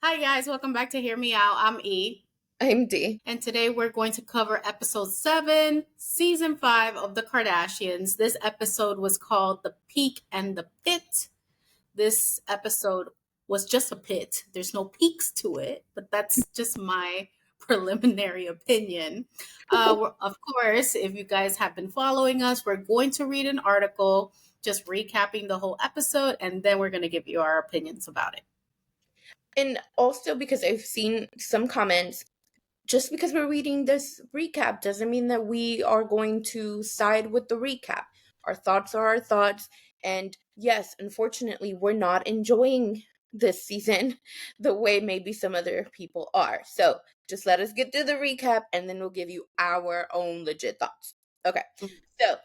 Hi, guys. Welcome back to Hear Me Out. I'm E. I'm D. And today we're going to cover episode 7, season 5 of The Kardashians. This episode was called The Peak and the Pit. This episode was just a pit. There's no peaks to it, but that's just my preliminary opinion. Of course, if you guys have been following us, we're going to read an article just recapping the whole episode, and then we're going to give you our opinions about it. And also because I've seen some comments, just because we're reading this recap doesn't mean that we are going to side with the recap. Our thoughts are our thoughts. And yes, unfortunately, we're not enjoying this season the way maybe some other people are. So just let us get through the recap and then we'll give you our own legit thoughts. Okay. So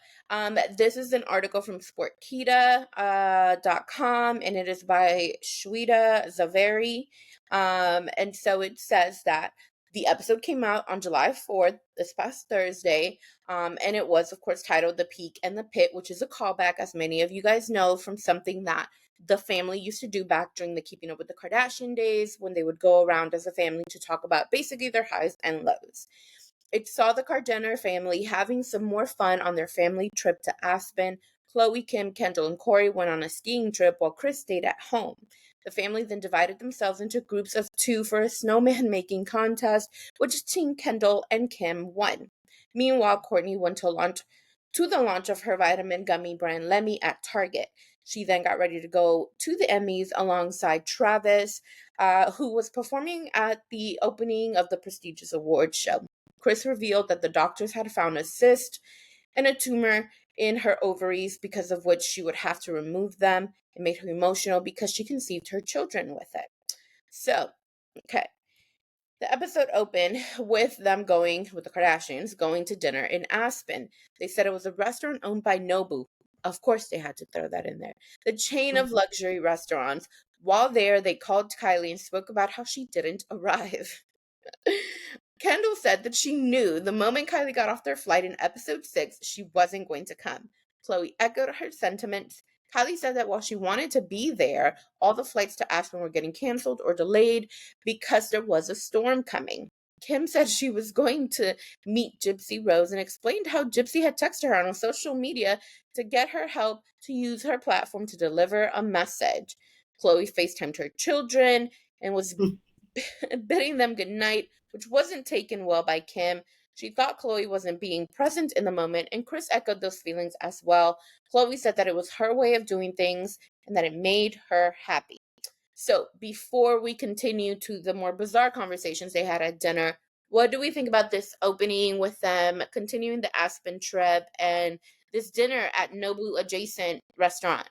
this is an article from sportkita.com and it is by Shweta Zaveri. And so it says that the episode came out on July 4th, this past Thursday, and it was, of course, titled The Peak and the Pit, which is a callback, as many of you guys know, from something that the family used to do back during the Keeping Up with the Kardashian days when they would go around as a family to talk about basically their highs and lows. It saw the Kardashian family having some more fun on their family trip to Aspen. Khloe, Kim, Kendall, and Corey went on a skiing trip while Kris stayed at home. The family then divided themselves into groups of 2 for a snowman making contest, which Team Kendall and Kim won. Meanwhile, Kourtney went to the launch of her vitamin gummy brand Lemmy at Target. She then got ready to go to the Emmys alongside Travis, who was performing at the opening of the prestigious awards show. Kris revealed that the doctors had found a cyst and a tumor in her ovaries, because of which she would have to remove them. It made her emotional because she conceived her children with it. So, okay. The episode opened with them with the Kardashians, going to dinner in Aspen. They said it was a restaurant owned by Nobu. Of course, they had to throw that in there. The chain of luxury restaurants. While there, they called Kylie and spoke about how she didn't arrive. Kendall said that she knew the moment Kylie got off their flight in episode 6, she wasn't going to come. Khloe echoed her sentiments. Kylie said that while she wanted to be there, all the flights to Aspen were getting canceled or delayed because there was a storm coming. Kim said she was going to meet Gypsy Rose and explained how Gypsy had texted her on social media to get her help to use her platform to deliver a message. Khloe FaceTimed her children and was bidding them goodnight, which wasn't taken well by Kim. She thought Khloe wasn't being present in the moment, and Kris echoed those feelings as well. Khloe said that it was her way of doing things and that it made her happy. So, before we continue to the more bizarre conversations they had at dinner, what do we think about this opening with them continuing the Aspen trip and this dinner at Nobu adjacent restaurant?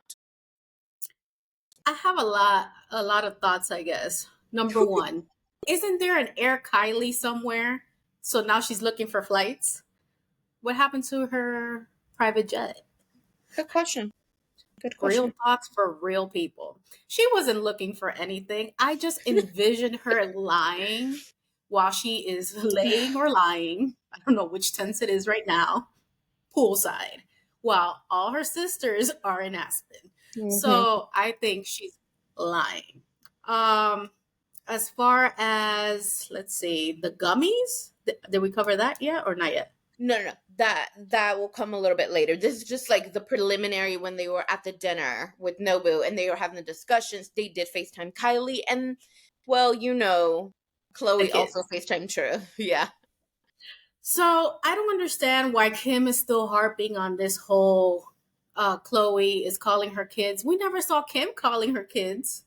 I have a lot of thoughts, I guess. Number one, isn't there an Air Kylie somewhere? So now she's looking for flights. What happened to her private jet? Good question. Good Real question. thoughts for real people. She wasn't looking for anything. I just envisioned her lying while she is laying or lying. I don't know which tense it is right now, poolside, while all her sisters are in Aspen. Mm-hmm. So I think she's lying. Um, as far as, let's see, the gummies, did we cover that yet or not yet? No. That will come a little bit later. This is just like the preliminary when they were at the dinner with Nobu and they were having the discussions. They did FaceTime Kylie and, well, The Khloe also kids. FaceTime True. Yeah. So I don't understand why Kim is still harping on this whole Chloe is calling her kids. We never saw Kim calling her kids.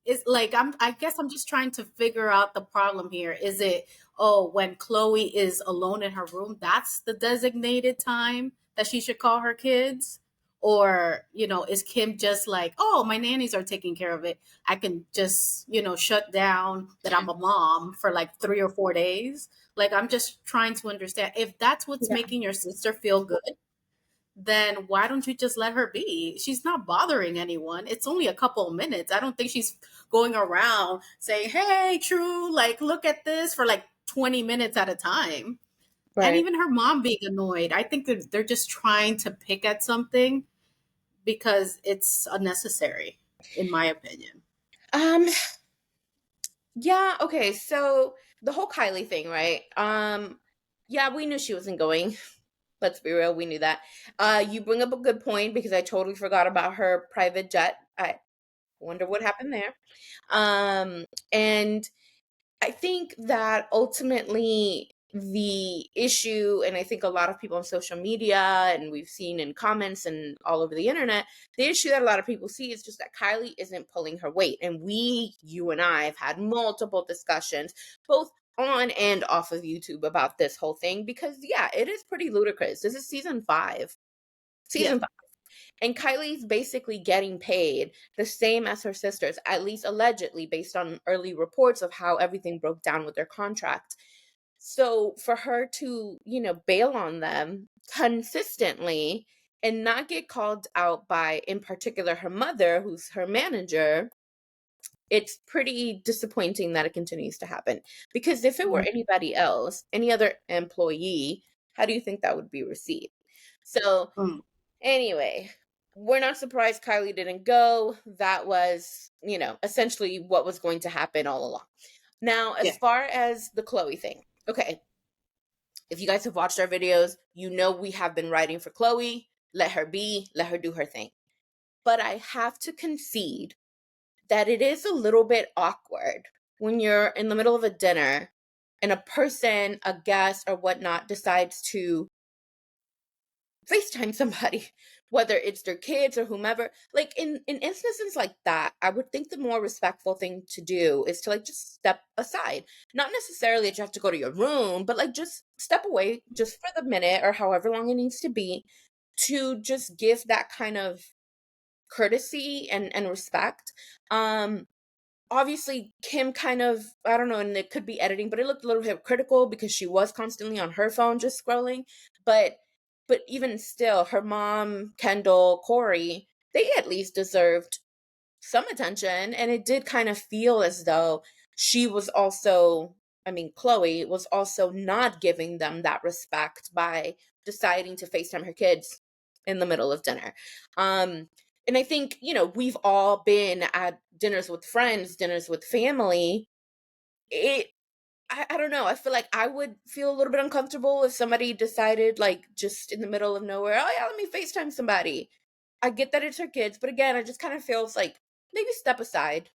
It's like I guess I'm just trying to figure out the problem here. Is it, oh, when Chloe is alone in her room, that's the designated time that she should call her kids? Or, is Kim just like, oh, my nannies are taking care of it. I can just, shut down that I'm a mom for like 3 or 4 days. Like, I'm just trying to understand if that's what's Yeah. making your sister feel good, then why don't you just let her be? She's not bothering anyone. It's only a couple of minutes. I don't think she's going around saying, hey, True, like, look at this for like 20 minutes at a time. And Right. even her mom being annoyed. I think that they're just trying to pick at something because it's unnecessary, in my opinion. Um, Yeah, okay, so the whole Kylie thing, right? Yeah, we knew she wasn't going. Let's be real, we knew that. You bring up a good point because I totally forgot about her private jet. I wonder what happened there. And I think that ultimately the issue, and I think a lot of people on social media, and we've seen in comments and all over the internet, the issue that a lot of people see is just that Kylie isn't pulling her weight. And you and I, have had multiple discussions, both on and off of YouTube about this whole thing because, yeah, it is pretty ludicrous. This is season five. Yeah. Season five. And Kylie's basically getting paid the same as her sisters, at least allegedly, based on early reports of how everything broke down with their contract. So for her to, bail on them consistently and not get called out by, in particular, her mother, who's her manager, it's pretty disappointing that it continues to happen. Because if it were Mhm. anybody else, any other employee, how do you think that would be received? So Mm. anyway, we're not surprised Kylie didn't go. That was, essentially what was going to happen all along. Now, as Yeah. far as the Chloe thing, okay, if you guys have watched our videos, you know we have been writing for Chloe. Let her be, let her do her thing. But I have to concede that it is a little bit awkward when you're in the middle of a dinner and a person, a guest, or whatnot decides to FaceTime somebody, whether it's their kids or whomever. Like in instances like that, I would think the more respectful thing to do is to like just step aside. Not necessarily that you have to go to your room, but like just step away just for the minute or however long it needs to be to just give that kind of courtesy and respect. Obviously Kim kind of, I don't know, and it could be editing, but it looked a little hypocritical because she was constantly on her phone just scrolling. But even still, her mom, Kendall, Corey, they at least deserved some attention. And it did kind of feel as though she was also, I mean, Chloe was also not giving them that respect by deciding to FaceTime her kids in the middle of dinner. And I think, we've all been at dinners with friends, dinners with family. It, I don't know. I feel like I would feel a little bit uncomfortable if somebody decided, like, just in the middle of nowhere, oh, yeah, let me FaceTime somebody. I get that it's her kids, but again, it just kind of feels like maybe step aside.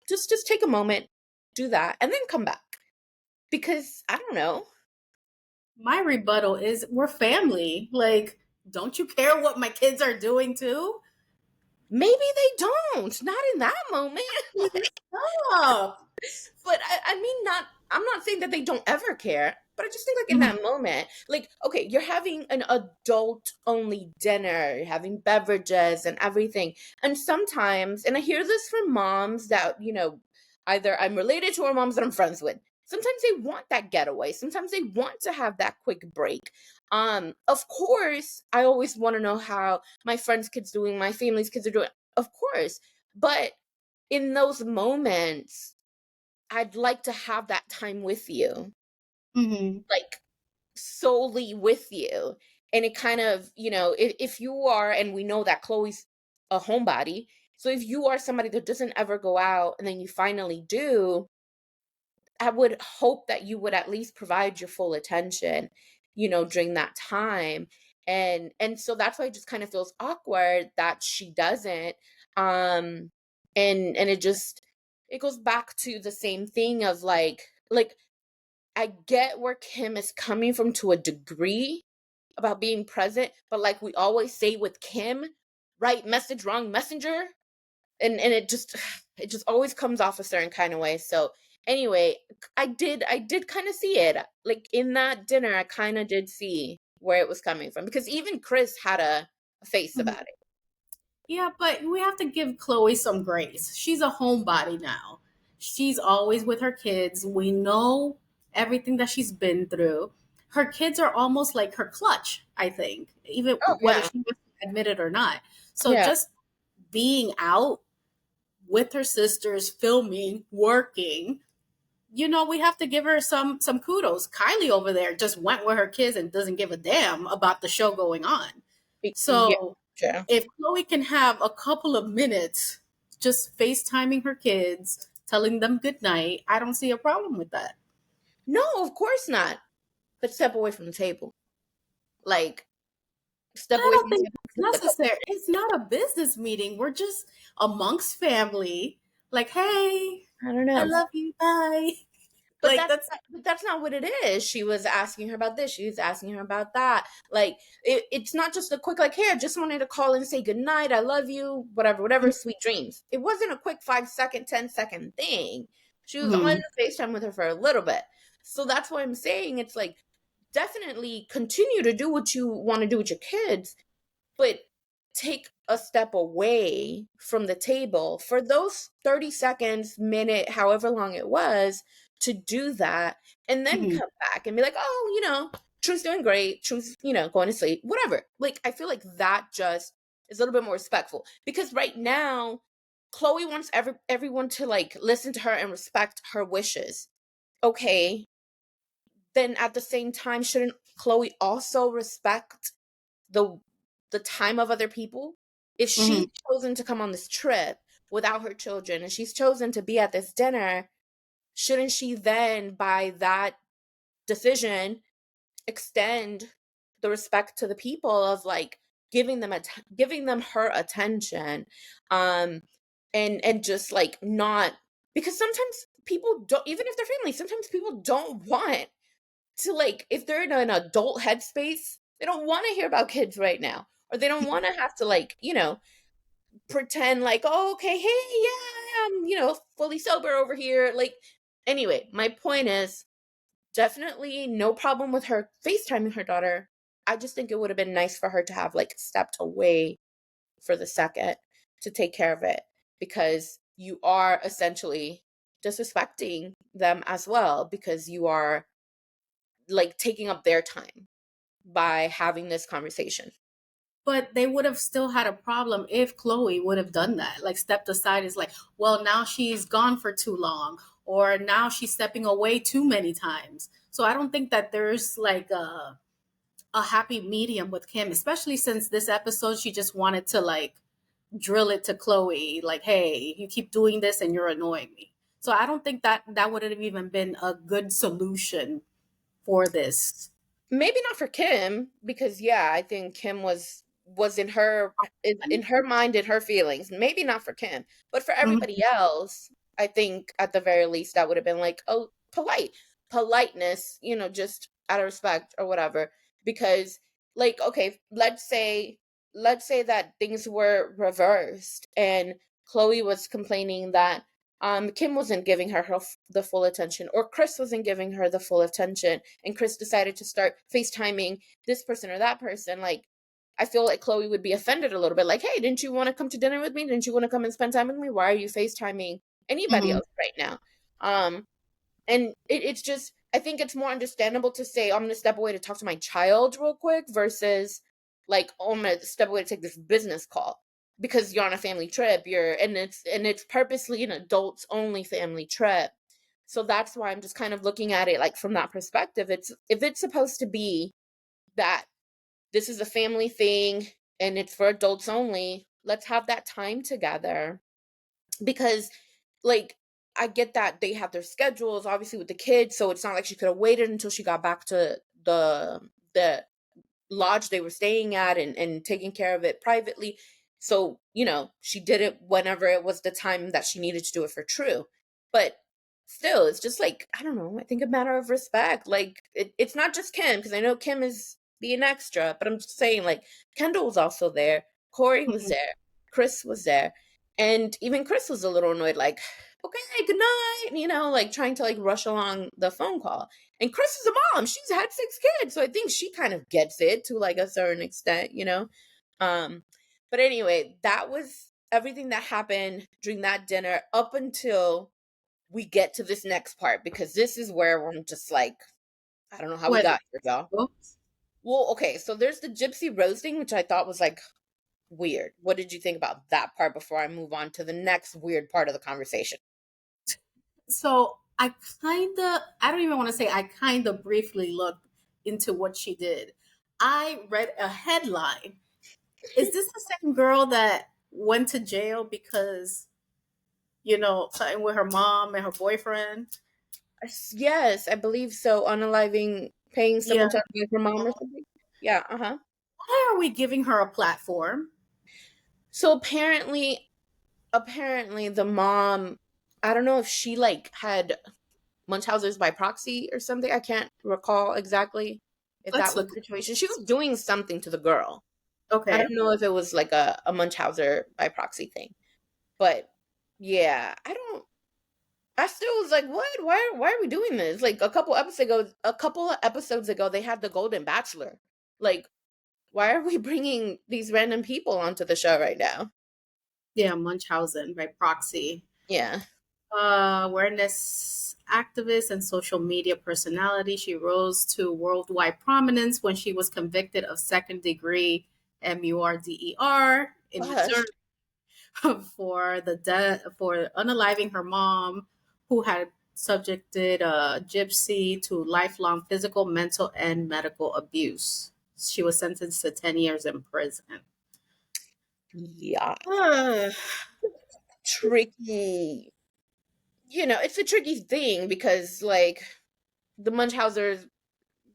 Just take a moment, do that, and then come back. Because I don't know. My rebuttal is we're family. Like, don't you care what my kids are doing too? Maybe they don't. Not in that moment. Stop. But I mean, I'm not saying that they don't ever care, but I just think like in Mhm. that moment, like, okay, you're having an adult only dinner, you're having beverages and everything. And sometimes, and I hear this from moms that, either I'm related to or moms that I'm friends with. Sometimes they want that getaway. Sometimes they want to have that quick break. Of course, I always want to know how my friends' kids doing, my family's kids are doing. Of course. But in those moments, I'd like to have that time with you, Mhm. like solely with you. And it kind of, if you are, and we know that Chloe's a homebody. So if you are somebody that doesn't ever go out and then you finally do, I would hope that you would at least provide your full attention, during that time. And so that's why it just kind of feels awkward that she doesn't. Um and it goes back to the same thing of like I get where Kim is coming from to a degree about being present, but like we always say with Kim, right message, wrong messenger, and it just always comes off a certain kind of way. So anyway, I did kind of see it like in that dinner. I kind of did see where it was coming from because even Kris had a face Mhm. about it. Yeah, but we have to give Chloe some grace. She's a homebody now. She's always with her kids. We know everything that she's been through. Her kids are almost like her clutch, I think, even Oh whether yeah. she wants to admit it or not. So Yeah. just being out with her sisters, filming, working, we have to give her some kudos. Kylie over there just went with her kids and doesn't give a damn about the show going on. Yeah. So Sure. if Chloe can have a couple of minutes just FaceTiming her kids, telling them good night. I don't see a problem with that. No, of course not. But step away from the table. Like, But step I away don't from the think table. it's necessary. It's not a business meeting. We're just amongst family. Like, hey, I don't I know. love you. Bye. But Like that's that's not what it is. She was asking her about this. She was asking her about that. Like it's not just a quick like, hey, I just wanted to call and say goodnight. I love you. Whatever, whatever. Sweet dreams. It wasn't a quick 5 second, 10 second thing. She was on Mhm. the FaceTime with her for a little bit. So that's why I'm saying it's like definitely continue to do what you want to do with your kids, but take a step away from the table for those 30 seconds, minute, however long it was, to do that, and then Mhm. come back and be like, oh, Truth's doing great. Truth's, going to sleep, whatever. Like, I feel like that just is a little bit more respectful because right now, Chloe wants everyone to like listen to her and respect her wishes. Okay, then at the same time, shouldn't Chloe also respect the the time of other people? If she's Mhm. chosen to come on this trip without her children and she's chosen to be at this dinner, shouldn't she then by that decision extend the respect to the people of like giving them her attention, um and just like not, because sometimes people don't, even if they're family, sometimes people don't want to, like, if they're in an adult headspace, they don't want to hear about kids right now, or they don't want to have to like pretend like, oh, okay, hey, yeah, I'm fully sober over here. Like, anyway, my point is definitely no problem with her FaceTiming her daughter. I just think it would have been nice for her to have like stepped away for the second to take care of it, because you are essentially disrespecting them as well, because you are like taking up their time by having this conversation. But they would have still had a problem if Chloe would have done that. Like stepped aside is like, well, now she's gone for too long, or now she's stepping away too many times. So I don't think that there's like a happy medium with Kim, especially since this episode she just wanted to like drill it to Chloe, like, hey, you keep doing this and you're annoying me. So I don't think that that would have even been a good solution for this. Maybe not for Kim, because yeah, I think Kim was in her mind and her feelings. Maybe not for Kim, but for Mhm. everybody else, I think at the very least that would have been like, oh, politeness, just out of respect or whatever. Because like, okay, let's say that things were reversed and Chloe was complaining that Kim wasn't giving her the full attention, or Kris wasn't giving her the full attention, and Kris decided to start FaceTiming this person or that person. Like, I feel like Chloe would be offended a little bit. Like, hey, didn't you want to come to dinner with me? Didn't you want to come and spend time with me? Why are you FaceTiming anybody Mhm. else right now? And it's just, I think it's more understandable to say, I'm going to step away to talk to my child real quick versus like, oh, I'm going to step away to take this business call because you're on a family trip. And it's purposely an adults only family trip. So that's why I'm just kind of looking at it like from that perspective. It's, if it's supposed to be that this is a family thing and it's for adults only, let's have that time together. Because like, I get that they have their schedules obviously with the kids, so it's not like she could have waited until she got back to the lodge they were staying at and taking care of it privately. So, she did it whenever it was the time that she needed to do it for True. But still, it's just like, I don't know, I think a matter of respect. Like, it's not just Kim, because I know Kim is being extra, but I'm just saying, like, Kendall was also there, Corey was Mhm. there, Kris was there, and even Kris was a little annoyed, like, okay, good night, like trying to like rush along the phone call. And Kris is a mom. She's had 6 kids. So I think she kind of gets it to like a certain extent. Um, but anyway, that was everything that happened during that dinner up until we get to this next part, because this is where I'm just like, I don't know how we What? got here, y'all. Well, okay, so there's the gypsy roasting, which I thought was like weird. What did you think about that part before I move on to the next weird part of the conversation? So I don't even want to say I kind of briefly looked into what she did. I read a headline. Is this the same girl that went to jail because something with her mom and her boyfriend. Yes, I believe so. Unaliving, paying Yeah. someone to unalive her mom or something. Yeah, uh-huh. Why are we giving her a platform? So apparently the mom, I don't know if she like had Munchausen's by proxy or something. I can't recall exactly if that Let's was look. the situation. She was doing something to the girl. I Okay. don't know if it was like a Munchausen by proxy thing. But yeah, I still was like, what? Why are we doing this? Like a couple of episodes ago they had the Golden Bachelor. Like, why are we bringing these random people onto the show right now? Yeah, Munchausen by proxy. Yeah. Awareness activist and social media personality. She rose to worldwide prominence when she was convicted of second degree murder in Gosh. Missouri for unaliving her mom, who had subjected a gypsy to lifelong physical, mental, and medical abuse. She was sentenced to 10 years in prison. Yeah. Ah, Tricky. It's a tricky thing because like the Munchausen's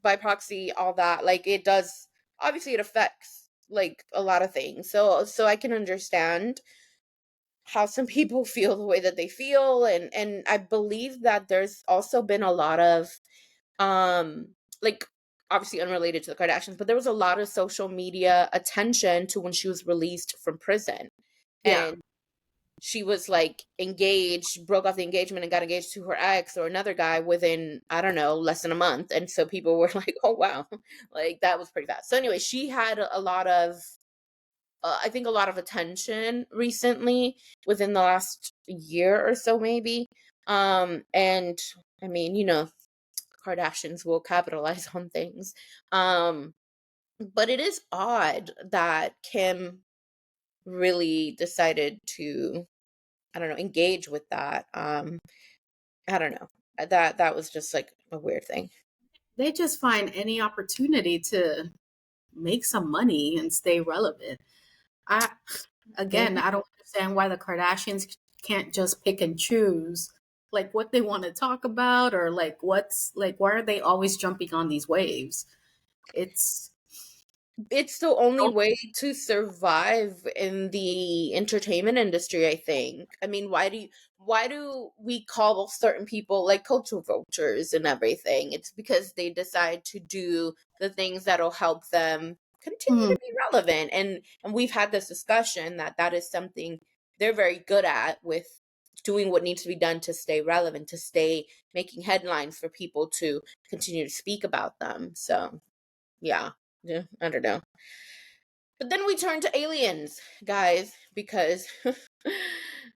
by proxy, all that, like it does obviously it affects like a lot of things. So I can understand how some people feel the way that they feel, and I believe that there's also been a lot of um like obviously unrelated to the Kardashians, but there was a lot of social media attention to when she was released from prison. yeah. And she was like engaged, broke off the engagement and got engaged to her ex or another guy within, I don't know, less than a month. And so people were like, oh, wow, like that was pretty fast. So, anyway, she had a lot of, I think, a lot of attention recently within the last year or so, maybe. And I mean, Kardashians will capitalize on things. But it is odd that Kim really decided to, I don't know, engage with that. I don't know. That was just like a weird thing. They just find any opportunity to make some money and stay relevant. I Again, Mhm. I don't understand why the Kardashians can't just pick and choose like what they want to talk about, or like why are they always jumping on these waves? It's It's the only way to survive in the entertainment industry, I think. I mean, why do we call certain people like culture vultures and everything? It's because they decide to do the things that'll help them continue Hmm. to be relevant. And we've had this discussion that is something they're very good at, with doing what needs to be done to stay relevant, to stay making headlines for people to continue to speak about them. So, yeah. Yeah, I don't know. But then we turn to aliens, guys, because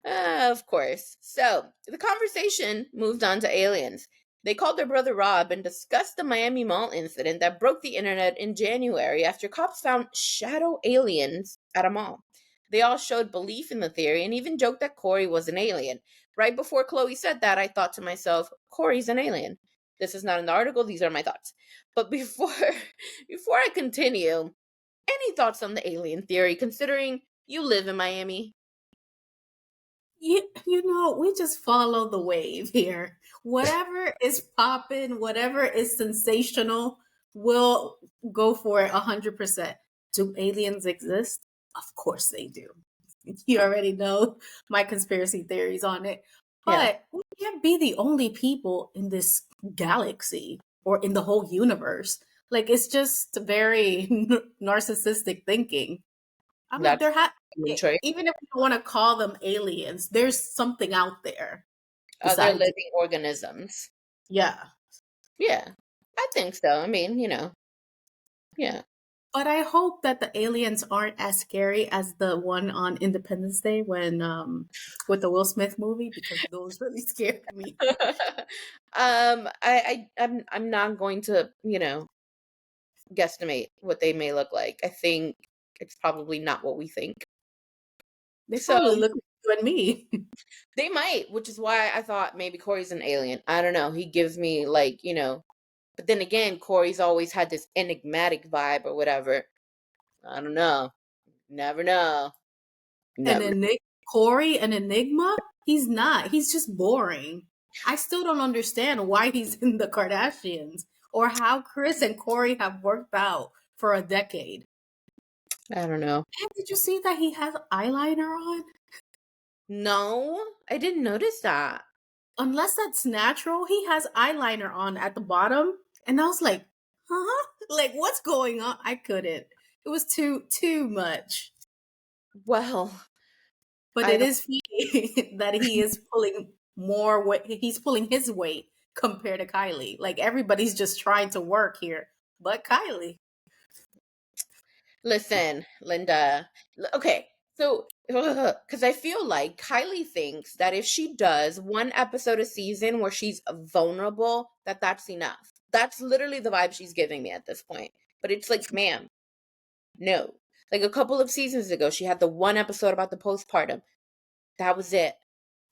of course. So the conversation moved on to aliens. They called their brother Rob and discussed the Miami Mall incident that broke the internet in January after cops found shadow aliens at a mall. They all showed belief in the theory and even joked that Corey was an alien. Right before Chloe said that, I thought to myself, Corey's an alien. This is not in the article, these are my thoughts. But before I continue, any thoughts on the alien theory, considering you live in Miami? We just follow the wave here. Whatever is popping, whatever is sensational, we'll go for it 100%. Do aliens exist? Of course they do. You already know my conspiracy theories on it. Yeah, But we can't be the only people in this galaxy or in the whole universe. Like, it's just very narcissistic thinking. I'm like, that's there ha I mean, Troy. even if we want to call them aliens, there's something out there Other besides. living organisms. Yeah. Yeah, I think so. I mean, yeah. But I hope that the aliens aren't as scary as the one on Independence Day when with the Will Smith movie, because those really scared me. I'm not going to, guesstimate what they may look like. I think it's probably not what we think. They So probably look like you and me. they might, which is why I thought maybe Corey's an alien. I don't know. He gives me like, but then again, Corey's always had this enigmatic vibe or whatever. I don't know. Never know. An Never. enigma, Corey, an enigma. He's not. He's just boring. I still don't understand why he's in the Kardashians or how Kris and Corey have worked out for a decade. I don't know. And did you see that he has eyeliner on? No, I didn't notice that. Unless that's natural, he has eyeliner on at the bottom. And I was like, huh? Like, what's going on? I couldn't. It was too much. Well, But I it don't. is funny that he is pulling more weight. He's pulling his weight compared to Kylie. Like everybody's just trying to work here, but Kylie. Listen, Linda. Okay, so because I feel like Kylie thinks that if she does one episode a season where she's vulnerable, that's enough. That's literally the vibe she's giving me at this point. But it's like, ma'am, no. Like a couple of seasons ago, she had the one episode about the postpartum. That was it.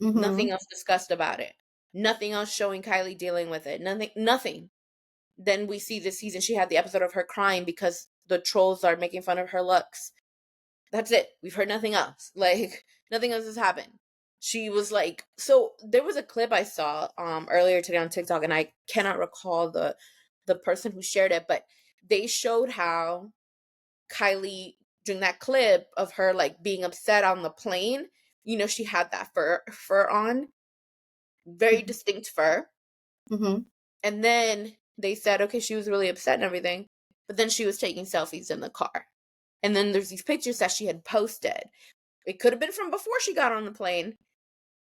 Nothing Mm-hmm. else discussed about it. Nothing else showing Kylie dealing with it. Nothing. Then we see this season she had the episode of her crying because the trolls are making fun of her looks. That's it. We've heard nothing else. Like nothing else has happened. She was like, so there was a clip I saw earlier today on TikTok, and I cannot recall the person who shared it, but they showed how Kylie, during that clip of her like being upset on the plane, she had that fur on, very distinct fur. Mm-hmm. And then they said, okay, she was really upset and everything, but then she was taking selfies in the car. And then there's these pictures that she had posted. It could have been from before she got on the plane,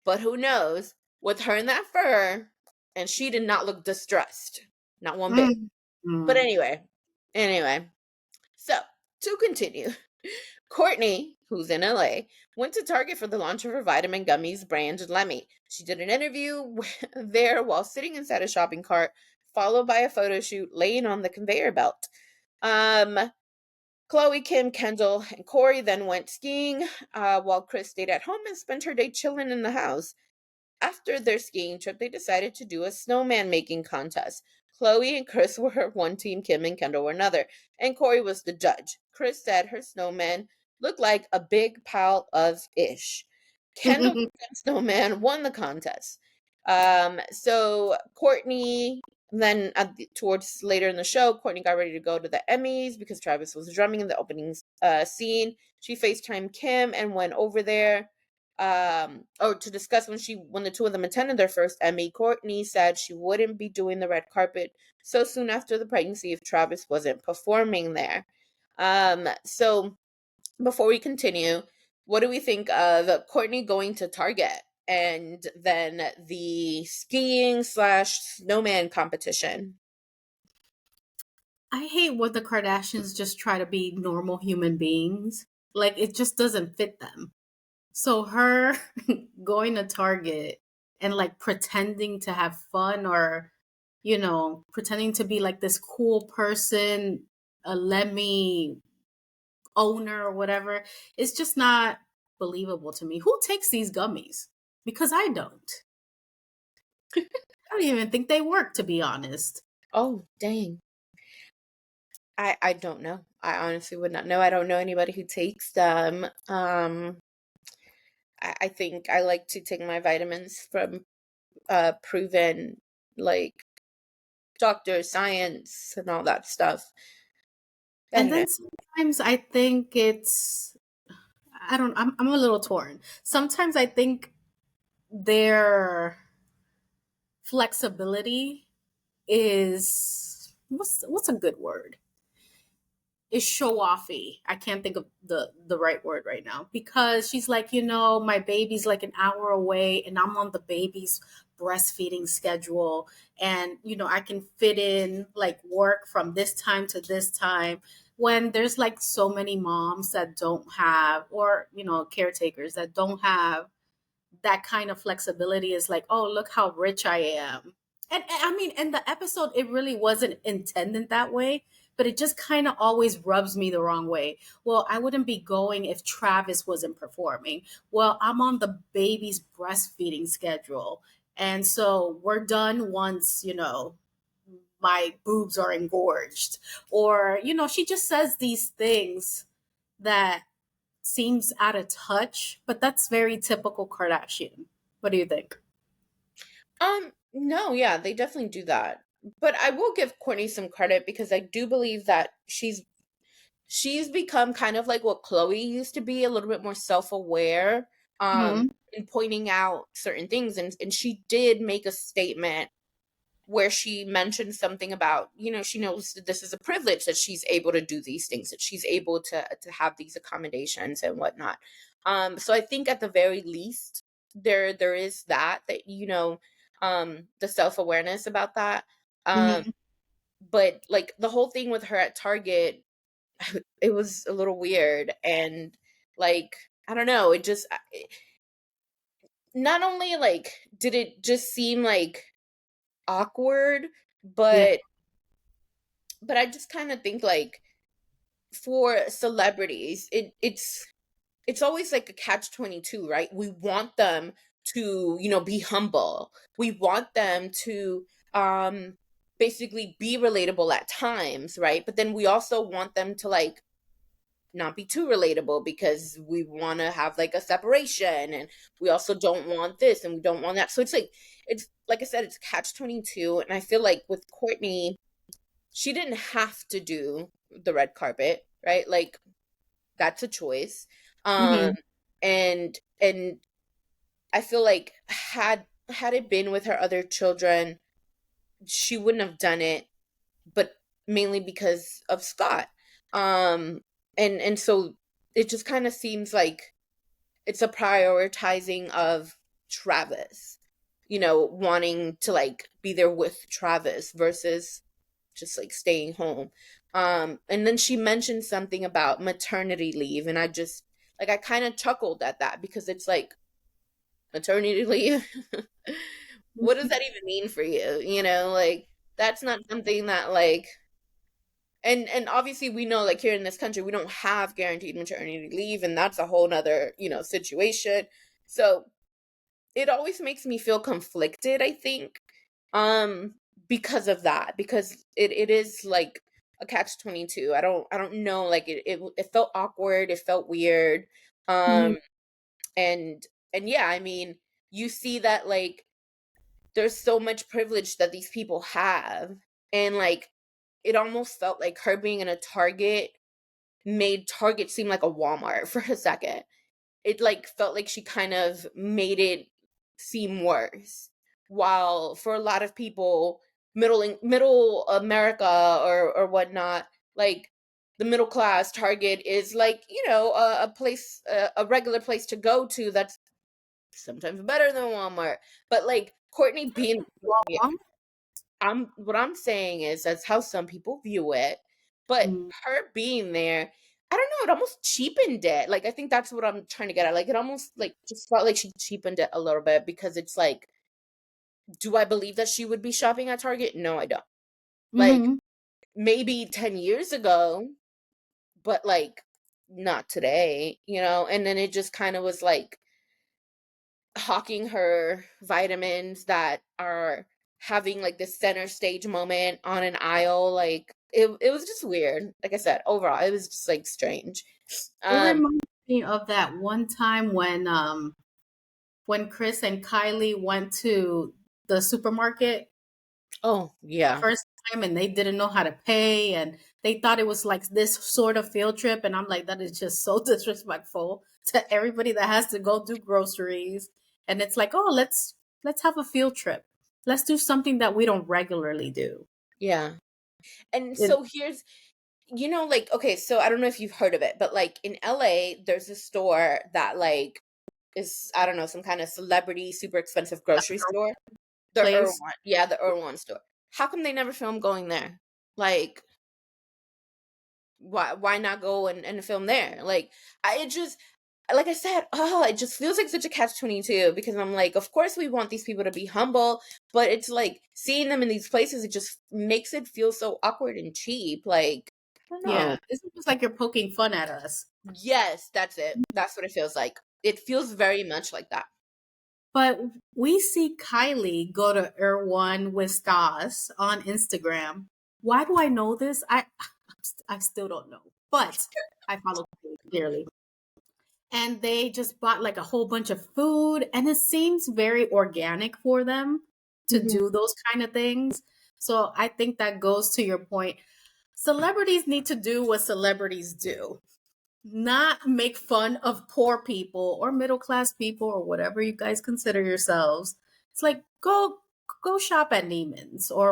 but who knows? With her in that fur, and she did not look distressed, not one bit. But Mm-hmm. anyway, so to continue, Courtney, who's in LA, went to Target for the launch of her vitamin gummies brand Lemmy. She did an interview there while sitting inside a shopping cart, followed by a photo shoot laying on the conveyor belt. Um, Chloe, Kim, Kendall, and Corey then went skiing, while Kris stayed at home and spent her day chilling in the house. After their skiing trip, they decided to do a snowman making contest. Chloe and Kris were one team, Kim and Kendall were another, and Corey was the judge. Kris said her snowman looked like a big pile of ish. Kendall's snowman won the contest. So Courtney then towards later in the show, Courtney got ready to go to the Emmys because Travis was drumming in the opening scene. She FaceTimed Kim and went over there or to discuss when the two of them attended their first Emmy. Courtney said she wouldn't be doing the red carpet so soon after the pregnancy if Travis wasn't performing there. So before we continue, what do we think of Courtney going to Target and then the skiing slash snowman competition? I hate when the Kardashians just try to be normal human beings. Like it just doesn't fit them. So her going to Target and like pretending to have fun or, pretending to be like this cool person, a Lemmy owner or whatever, it's just not believable to me. Who takes these gummies? Because I don't. I don't even think they work, to be honest. Oh, dang. I don't know. I honestly would not know. I don't know anybody who takes them. I think I like to take my vitamins from proven like doctor science and all that stuff. And Anyway. then sometimes I think I'm a little torn. Sometimes I think their flexibility is what's a good word? Is show offy. I can't think of the right word right now because she's like, my baby's like an hour away and I'm on the baby's breastfeeding schedule and I can fit in like work from this time to this time when there's like so many moms that don't have or caretakers that don't have that kind of flexibility is like, oh, look how rich I am. And I mean, in the episode, it really wasn't intended that way, but it just kind of always rubs me the wrong way. Well, I wouldn't be going if Travis wasn't performing. Well, I'm on the baby's breastfeeding schedule. And so we're done once, my boobs are engorged. Or, she just says these things that seems out of touch, but that's very typical Kardashian. What do you think? No, yeah, they definitely do that. But I will give Courtney some credit because I do believe that she's become kind of like what Chloe used to be, a little bit more self-aware, Hmm. in pointing out certain things. And she did make a statement where she mentioned something about, she knows that this is a privilege that she's able to do these things, that she's able to have these accommodations and whatnot. So I think at the very least there is that the self-awareness about that. Um Hmm. but like the whole thing with her at Target, it was a little weird. And like, I don't know, not only like did it just seem like awkward, Yeah. but I just kind of think like for celebrities, it's always like a catch 22, right? We want them to, be humble. We want them to basically be relatable at times, right? But then we also want them to like not be too relatable because we want to have like a separation, and we also don't want this and we don't want that. So it's like I said, it's catch 22. And I feel like with Courtney, she didn't have to do the red carpet, right? Like that's a choice. Um Hmm. and I feel like had it been with her other children, she wouldn't have done it, but mainly because of Scott. Um and so it just kind of seems like it's a prioritizing of Travis, wanting to like be there with Travis versus just like staying home. And then she mentioned something about maternity leave, and I just like I kind of chuckled at that because it's like maternity leave. What does that even mean for you? Like that's not something that like and obviously we know like here in this country we don't have guaranteed maternity leave, and that's a whole nother, situation. So it always makes me feel conflicted, I think, um because of that, because it is like a catch 22. I don't know, like it felt awkward, it felt weird. Hmm. um and and yeah, I mean, you see that like there's so much privilege that these people have, and like it almost felt like her being in a Target made Target seem like a Walmart for a second. It like felt like she kind of made it seem worse. While for a lot of people, middle America or whatnot, like the middle class, Target is like, a place, a regular place to go to that's sometimes better than Walmart. But like Courtney being, Wrong. I'm what I'm saying is that's how some people view it. But Mm. her being there, I don't know, it almost cheapened it. Like I think that's what I'm trying to get at. Like it almost like just felt like she cheapened it a little bit because it's like, do I believe that she would be shopping at Target? No, I don't. Like Hmm. maybe 10 years ago, but like not today, And then it just kind of was like hawking her vitamins that are having like this center stage moment on an aisle. Like it was just weird. Like I said, overall it was just like strange. It um reminds me of that one time when Kris and Kylie went to the supermarket oh the yeah, first time and they didn't know how to pay and they thought it was like this sort of field trip, and I'm like, that is just so disrespectful to everybody that has to go do groceries. And it's like, oh, let's have a field trip. Let's do something that we don't regularly do. yeah. And It, so here's, like, okay, so I don't know if you've heard of it, but like in LA there's a store that like is, I don't know, some kind of celebrity super expensive grocery store. The place. Erewhon, yeah, the Erewhon store. How come they never film going there? Like, why not go and film there? Like, it just, like I said, oh, it just feels like such a catch 22 because I'm like, of course we want these people to be humble, but it's like seeing them in these places, it just makes it feel so awkward and cheap. Like, I don't Yeah, know. it's almost like you're poking fun at us. Yes, that's it. That's what it feels like. It feels very much like that. But we see Kylie go to Erwan with Stas on Instagram. Why do I know this? I still don't know, but I follow Kylie clearly. and they just bought like a whole bunch of food, and it seems very organic for them to Mhm. do those kind of things. So I think that goes to your point. Celebrities need to do what celebrities do, not make fun of poor people or middle class people or whatever you guys consider yourselves. It's like go shop at Neiman's or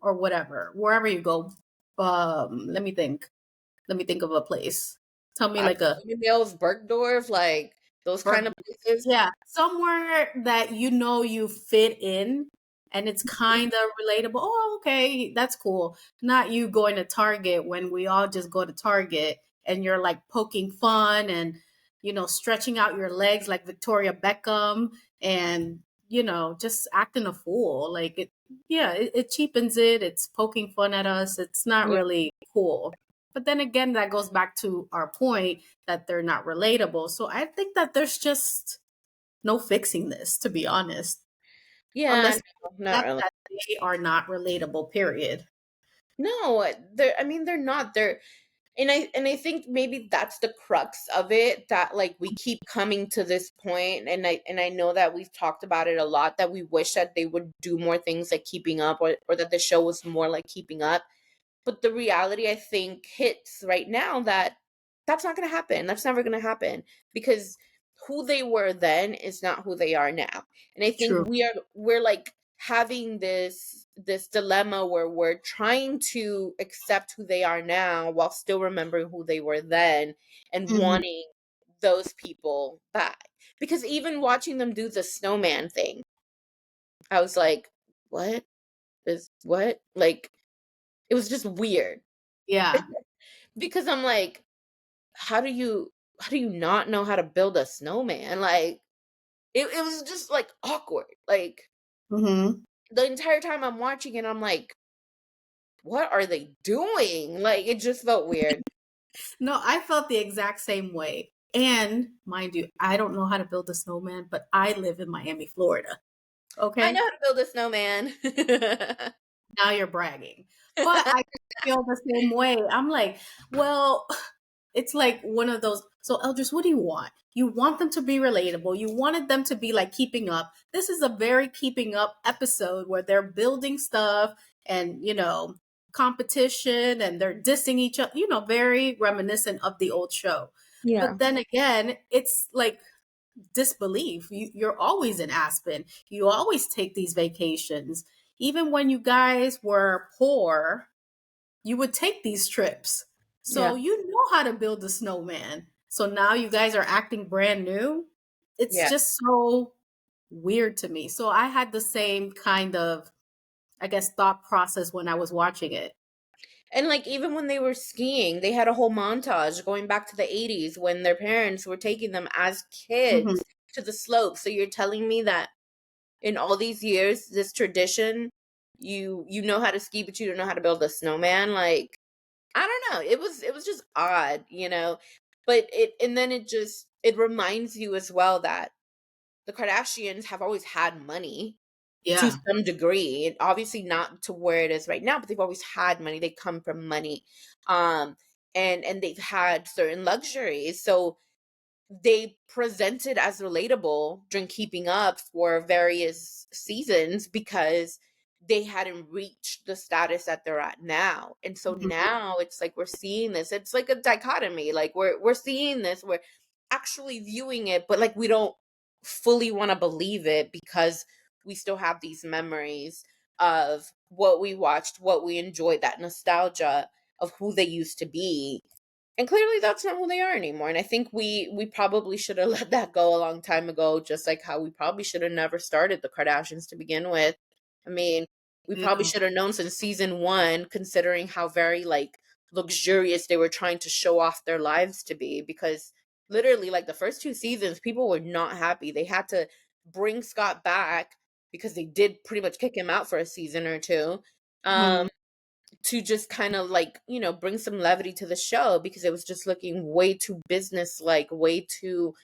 whatever, wherever you go. Let me think. Let me think of a place. Tell me I like a don't know, Mills, Bergdorf, like those kind Burger. of places. Yeah, somewhere that you know you fit in and it's kind of relatable. Oh, okay, that's cool. Not you going to Target when we all just go to Target and you're like poking fun and stretching out your legs like Victoria Beckham and just acting a fool. Like it cheapens it. It's poking fun at us. It's not Yeah. really cool. But then again, that goes back to our point that they're not relatable. So I think that there's just no fixing this, to be honest, Yeah, unless no, you not accept really. that they are not relatable, period. No, they're I mean, they're not. And I think maybe that's the crux of it, that like we keep coming to this point, and I know that we've talked about it a lot, that we wish that they would do more things like Keeping Up, or that the show was more like Keeping Up. But the reality, I think, hits right now that that's not going to happen. That's never going to happen, because who they were then is not who they are now. And I think True. we're like having this dilemma where we're trying to accept who they are now while still remembering who they were then, and Hmm. wanting those people back. Because even watching them do the snowman thing, I was like, what is what? Like, it was just weird. Yeah. Because I'm like, how do you not know how to build a snowman? Like, it was just like awkward. Like, Hmm. the entire time I'm watching it, I'm like, what are they doing? Like, it just felt weird. No, I felt the exact same way. And mind you, I don't know how to build a snowman, but I live in Miami, Florida. I know Okay. how to build a snowman. Now you're bragging. But I feel the same way. I'm like, well, it's like one of those. So, Eldris, what do you want? You want them to be relatable. You wanted them to be like Keeping Up. This is a very Keeping Up episode where they're building stuff and, competition and they're dissing each other, very reminiscent of the old show. Yeah. But then again, it's like disbelief. You're always in Aspen. You always take these vacations. Even when you guys were poor, you would take these trips. Yeah. So you know how to build a snowman. So now you guys are acting brand new. It's Yeah. just so weird to me. So I had the same kind of, I guess, thought process when I was watching it. And like, even when they were skiing, they had a whole montage going back to the 80s when their parents were taking them as Hmm. kids to the slope. So you're telling me that in all these years, this tradition, you know how to ski, but you don't know how to build a snowman? Like, I don't know. It was just odd, you know. But it reminds you as well that the Kardashians have always had money to Yeah. some degree. And obviously not to where it is right now, but they've always had money. They come from money. Um and they've had certain luxuries. So they presented as relatable during Keeping Up for various seasons because they hadn't reached the status that they're at now. And so Mhm. now it's like we're seeing this. It's like a dichotomy. Like we're seeing this, we're actually viewing it, but like we don't fully want to believe it because we still have these memories of what we watched, what we enjoyed, that nostalgia of who they used to be, and clearly that's not who they are anymore. And I think we probably should have let that go a long time ago, just like how we probably should have never started the Kardashians to begin with. I mean, we probably Yeah. should have known since season 1, considering how very like luxurious they were trying to show off their lives to be, because literally like the first 2 seasons people were not happy. They had to bring Scott back because they did pretty much kick him out for a season or two. Mhm. Um to just kind of like, bring some levity to the show, because it was just looking way too business like, way too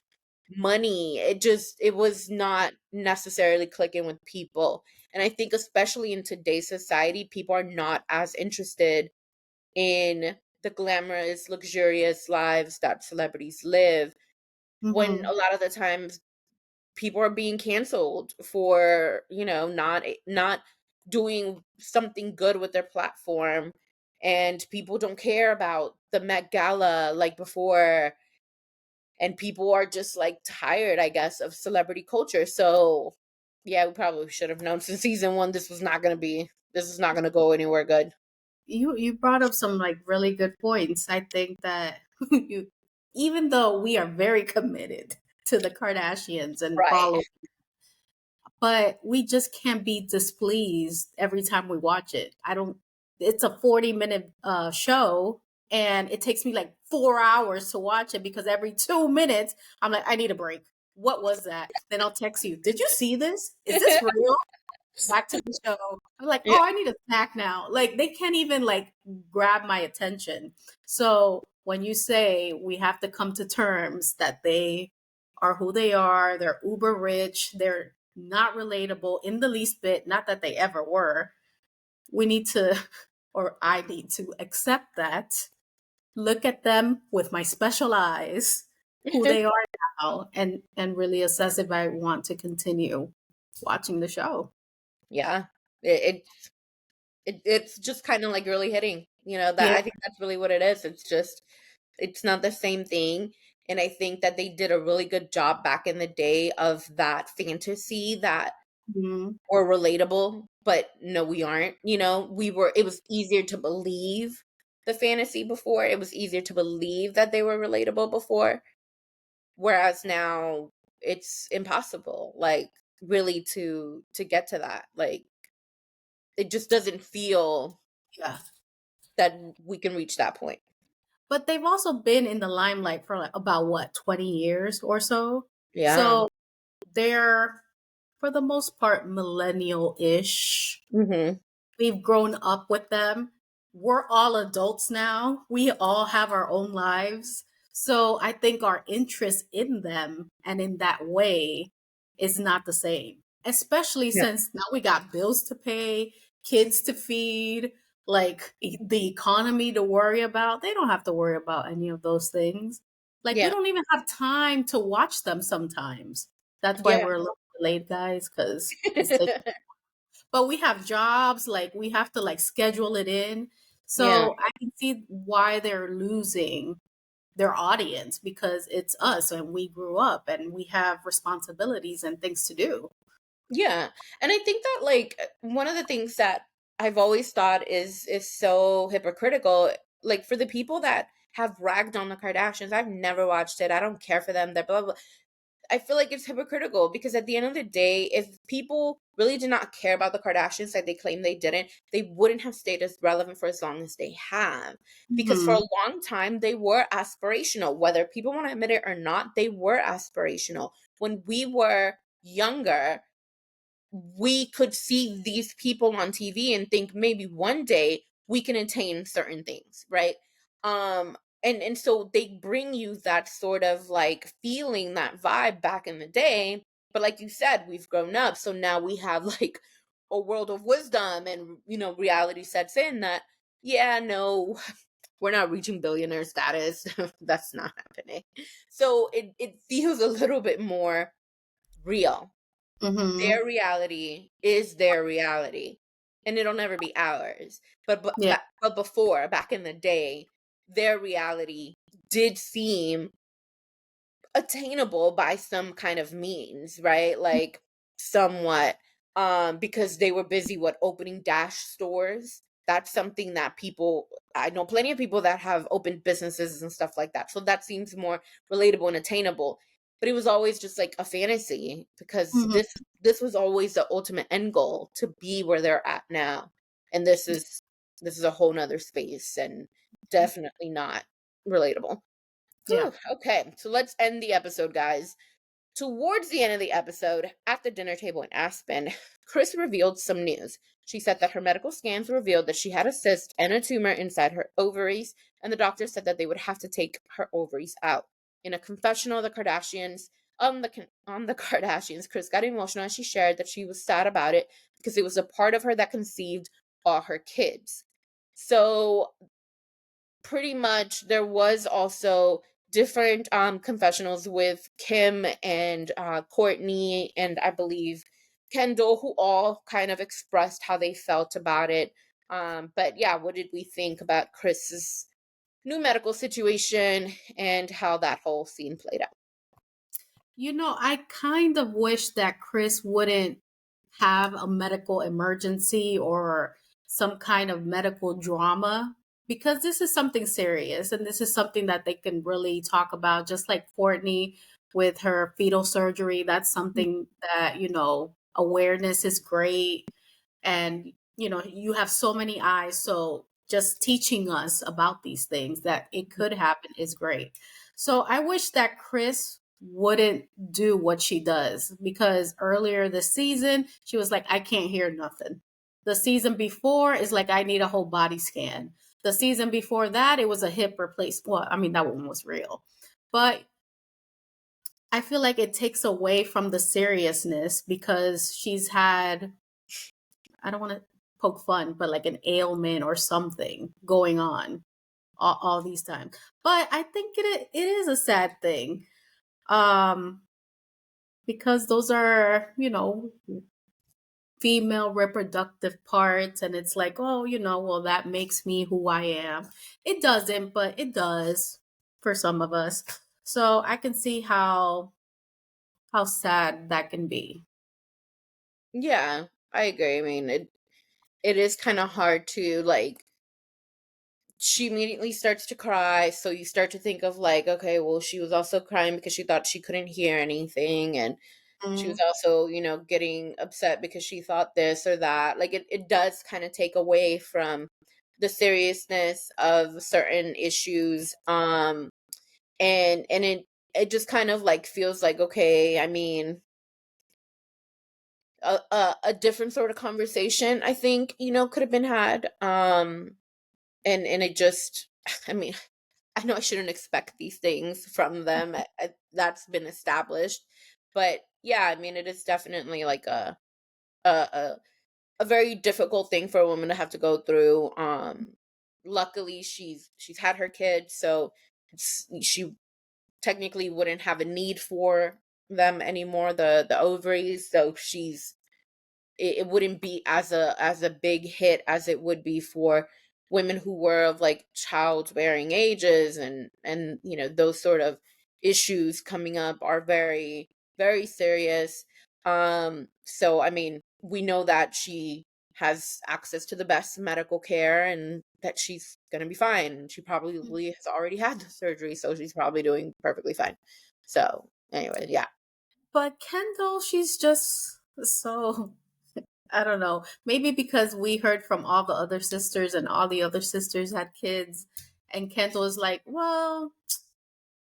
money. It was not necessarily clicking with people. And I think especially in today's society, people are not as interested in the glamorous, luxurious lives that celebrities live. when Mhm. a lot of the times people are being canceled for, not doing something good with their platform, and people don't care about the Met Gala like before, and people are just like tired, I guess, of celebrity culture. So yeah, we probably should have known since season 1 this is not going to go anywhere good. You brought up some like really good points. I think that you, even though we are very committed to the Kardashians and Right. follow, but we just can't be displeased every time we watch it. I don't. It's a 40-minute show, and it takes me like 4 hours to watch it because every 2 minutes I'm like, I need a break. What was that? Then I'll text you. Did you see this? Is this real? Back to the show. I'm like, Yeah. oh, I need a snack now. Like they can't even like grab my attention. So when you say we have to come to terms that they are who they are, they're uber rich, they're not relatable in the least bit, not that they ever were. We need to, or I need to accept that, look at them with my special eyes, who they are now, and really assess if I want to continue watching the show. Yeah. It's just kind of like really hitting, that Yeah. I think that's really what it is. It's not the same thing. And I think that they did a really good job back in the day of that fantasy that Mhm. were relatable, but no, we aren't. It was easier to believe the fantasy before. It was easier to believe that they were relatable before. Whereas now it's impossible, like really to get to that. Like it just doesn't feel Yeah. that we can reach that point. But they've also been in the limelight for like about what, 20 years or so. Yeah. So they're, for the most part, millennial ish. Mhm. We've grown up with them. We're all adults now. We all have our own lives. So I think our interest in them and in that way is not the same, especially Yeah. since now we got bills to pay, kids to feed, like the economy to worry about. They don't have to worry about any of those things. Like we Yeah. don't even have time to watch them sometimes. That's why Yeah. we're a little delayed, guys, because it's taking, but we have jobs, like we have to like schedule it in. Yeah. So I can see why they're losing their audience because it's us and we grew up and we have responsibilities and things to do. Yeah. And I think that like one of the things that I've always thought is so hypocritical, like for the people that have ragged on the Kardashians. I've never watched it. I don't care for them. They're blah blah. I feel like it's hypocritical because at the end of the day, if people really did not care about the Kardashians like they claim they didn't, they wouldn't have stayed as relevant for as long as they have. Because for Hmm. a long time, they were aspirational. Whether people want to admit it or not, they were aspirational. When we were younger, we could see these people on TV and think maybe one day we can attain certain things, right? And so they bring you that sort of like feeling, that vibe back in the day. But like you said, we've grown up, so now we have like a world of wisdom, and reality sets in that yeah, no, we're not reaching billionaire status. That's not happening. So it feels a little bit more real. Hmm. Their reality is their reality, and it'll never be ours. Yeah. But before, back in the day, their reality did seem attainable by some kind of means, right? Like somewhat, because they were busy opening dash stores. That's something that people, I know plenty of people that have opened businesses and stuff like that. So that seems more relatable and attainable. But it was always just like a fantasy because Hmm. this was always the ultimate end goal, to be where they're at now. And this is a whole nother space and definitely not relatable. Yeah. Whew, okay, so let's end the episode, guys. Towards the end of the episode, at the dinner table in Aspen, Kris revealed some news. She said that her medical scans revealed that she had a cyst and a tumor inside her ovaries, and the doctor said that they would have to take her ovaries out. In a confessional, the Kardashians on the Kardashians, Kris got emotional as she shared that she was sad about it because it was a part of her that conceived all her kids. So pretty much there was also different confessionals with Kim and Courtney and I believe Kendall, who all kind of expressed how they felt about it. But yeah, what did we think about Kris's new medical situation and how that whole scene played out? I kind of wish that Kris wouldn't have a medical emergency or some kind of medical drama, because this is something serious and this is something that they can really talk about, just like Courtney with her fetal surgery. That's something that, awareness is great. And you have so many eyes, so just teaching us about these things that it could happen is great. So I wish that Kris wouldn't do what she does, because earlier this season she was like, I can't hear nothing. The season before is like, I need a whole body scan. The season before that, it was a hip replacement. Well, I mean, that one was real, but I feel like it takes away from the seriousness, because she's had, I don't want to poke fun, but like an ailment or something going on all these times. But I think it is a sad thing, um, because those are, female reproductive parts. And it's like, oh, well, that makes me who I am. It doesn't, but it does for some of us. So I can see how sad that can be. Yeah, I agree. I mean, it is kind of hard to like she immediately starts to cry, so you start to think of like, okay, well, she was also crying because she thought she couldn't hear anything, and she was Mm, also, getting upset because she thought this or that. Like it does kind of take away from the seriousness of certain issues. And it just kind of like feels like, okay, I mean, a different sort of conversation, I think, could have been had. And it just, I mean, I know I shouldn't expect these things from them. That's been established, but yeah, I mean, it is definitely like a a a very difficult thing for a woman to have to go through. Luckily, she's had her kid, so she technically wouldn't have a need for them anymore, the ovaries. So it wouldn't be as a big hit as it would be for women who were of like childbearing ages, and those sort of issues coming up are very, very serious. So I mean, we know that she has access to the best medical care and that she's going to be fine. She mm. probably has already had the surgery, so she's probably doing perfectly fine. So anyway, yeah. But Kendall, she's just so, I don't know. Maybe because we heard from all the other sisters and all the other sisters had kids. And Kendall is like, well,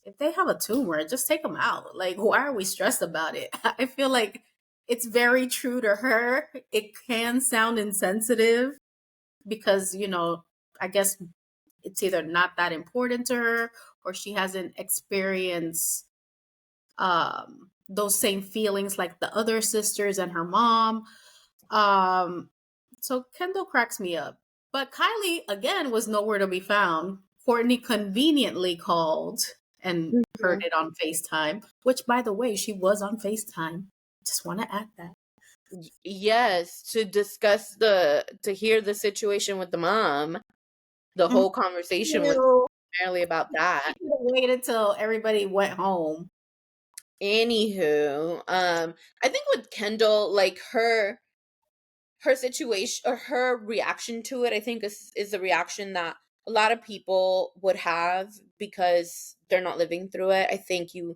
if they have a tumor, just take them out. Like, why are we stressed about it? I feel like it's very true to her. It can sound insensitive because, I guess it's either not that important to her, or she hasn't experienced those same feelings like the other sisters and her mom. Um, so Kendall cracks me up. But Kylie, again, was nowhere to be found. Courtney conveniently called and heard Mhm. it on FaceTime, which, by the way, she was on FaceTime. Just want to add that. Yes, to hear the situation with the mom. The Mhm. whole conversation was Ew. primarily about that. She could have waited till everybody went home. Anywho, I think with Kendall, like her situation or her reaction to it, I think is a reaction that a lot of people would have because they're not living through it. I think you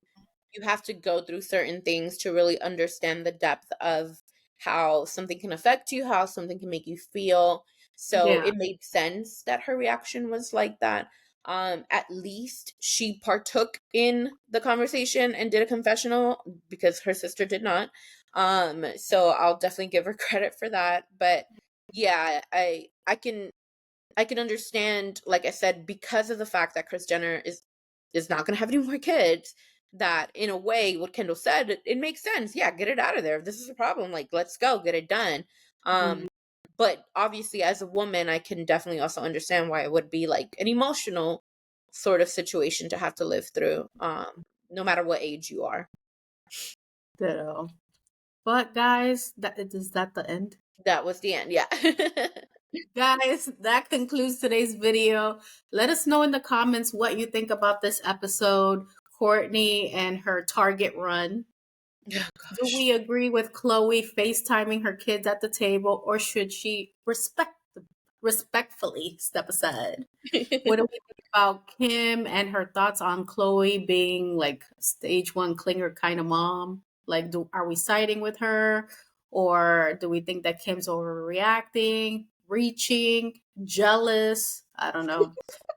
have to go through certain things to really understand the depth of how something can affect you, how something can make you feel. So Yeah. it made sense that her reaction was like that. At least she partook in the conversation and did a confessional because her sister did not. So I'll definitely give her credit for that. But yeah, I can understand, like I said, because of the fact that Kris Jenner is not going to have any more kids. That in a way, what Kendall said, it makes sense. Yeah, get it out of there. If this is a problem, like let's go, get it done. Mhm. But obviously, as a woman, I can definitely also understand why it would be like an emotional sort of situation to have to live through, no matter what age you are. Ditto. But guys, is that the end? That was the end. Yeah. Guys, that concludes today's video. Let us know in the comments what you think about this episode, Courtney and her Target run. Oh, Do we agree with Chloe FaceTiming her kids at the table, or should she respectfully step aside? What do we think about Kim and her thoughts on Chloe being like stage 1 clinger kind of mom? Like, are we siding with her, or do we think that Kim's overreacting, reaching, jealous? I don't know.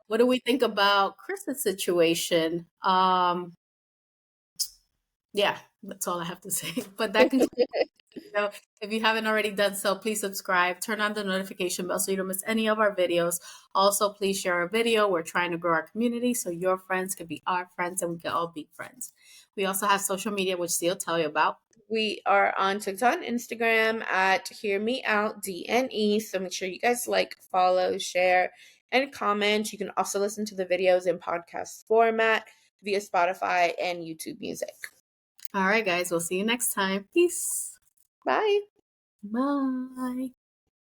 What do we think about Kris's situation? Yeah, that's all I have to say. But that concludes the video. If you haven't already done so, please subscribe, turn on the notification bell so you don't miss any of our videos. Also, please share our video. We're trying to grow our community so your friends can be our friends and we can all be friends. We also have social media, which Steele tell you about. We are on TikTok and Instagram at Hear Me Out DNE. So make sure you guys like, follow, share, and comment. You can also listen to the videos in podcast format via Spotify and YouTube Music. All right, guys. We'll see you next time. Peace. Bye. Bye.